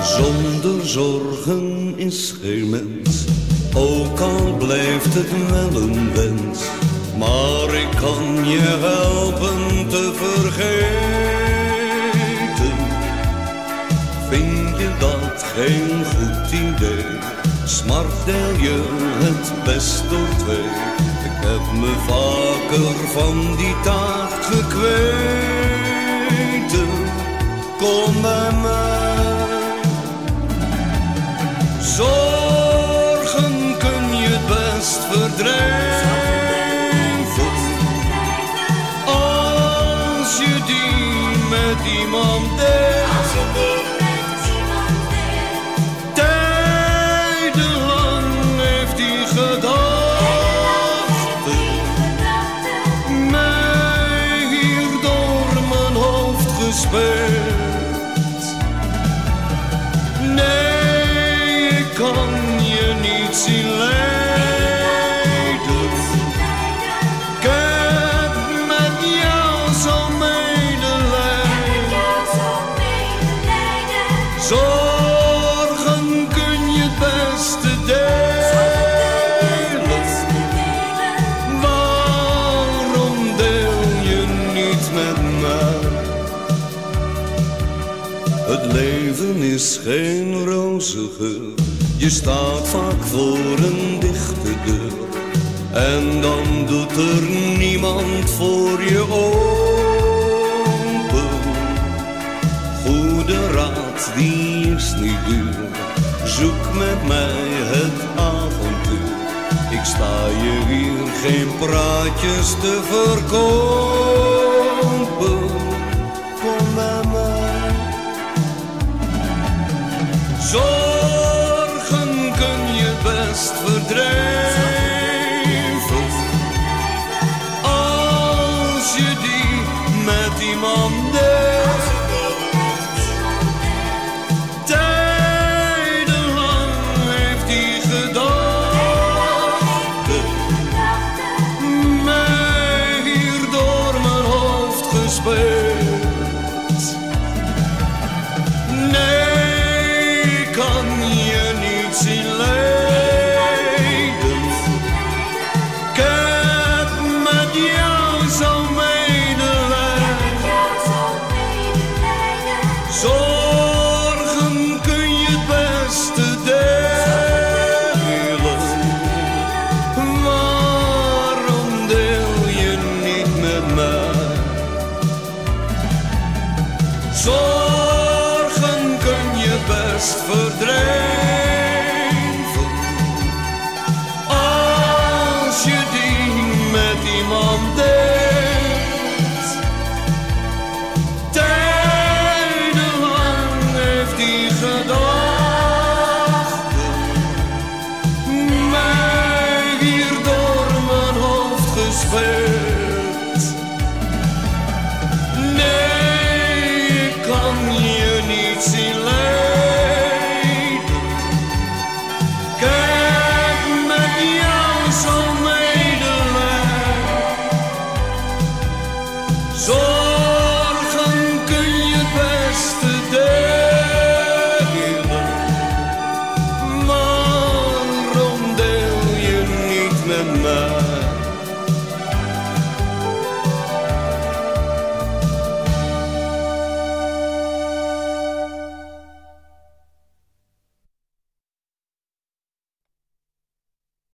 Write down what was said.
Zonder zorgen is geen mens, ook al blijft het wel een wens. Maar ik kan je helpen te vergeten. Vind je dat geen goed idee? Smart deel je het best door twee. Ik heb me vaker van die taak gekweten. Kom bij mij. Zorgen kun je het best verdrijven als je die met iemand deelt. Tijdenlang heeft die gedachte mij hier door mijn hoofd gespeeld. Nee, ik kan je niet zien lijden. Ik heb met jou zo medelijden. Zorgen kun je het beste delen. Waarom deel je niet met mij? Het leven is geen roze geur. Je staat vaak voor een dichte deur en dan doet er niemand voor je open. Goede raad, die is niet duur. Zoek met mij het avontuur. Ik sta je hier geen praatjes te verkopen. Kom bij mij. Zorgen kun je best verdrijven als je die met iemand deelt. Tijdenlang heeft die gedachte mij hier door mijn hoofd gespeeld. Nee, ik kan je niet zien lijden. Ik heb met jou zo medelijden. Zorgen kun je het beste delen. Waarom deel je niet met mij? Zorgen kun je best verdrijven als je die met iemand deelt. Tijdenlang heeft die gedachte mij hier door mijn hoofd gespeeld. Nee, ik kan je niet zien lijden. Ik heb met jou zo medelijden. Zorgen kun je het beste delen. Waarom deel je niet met mij?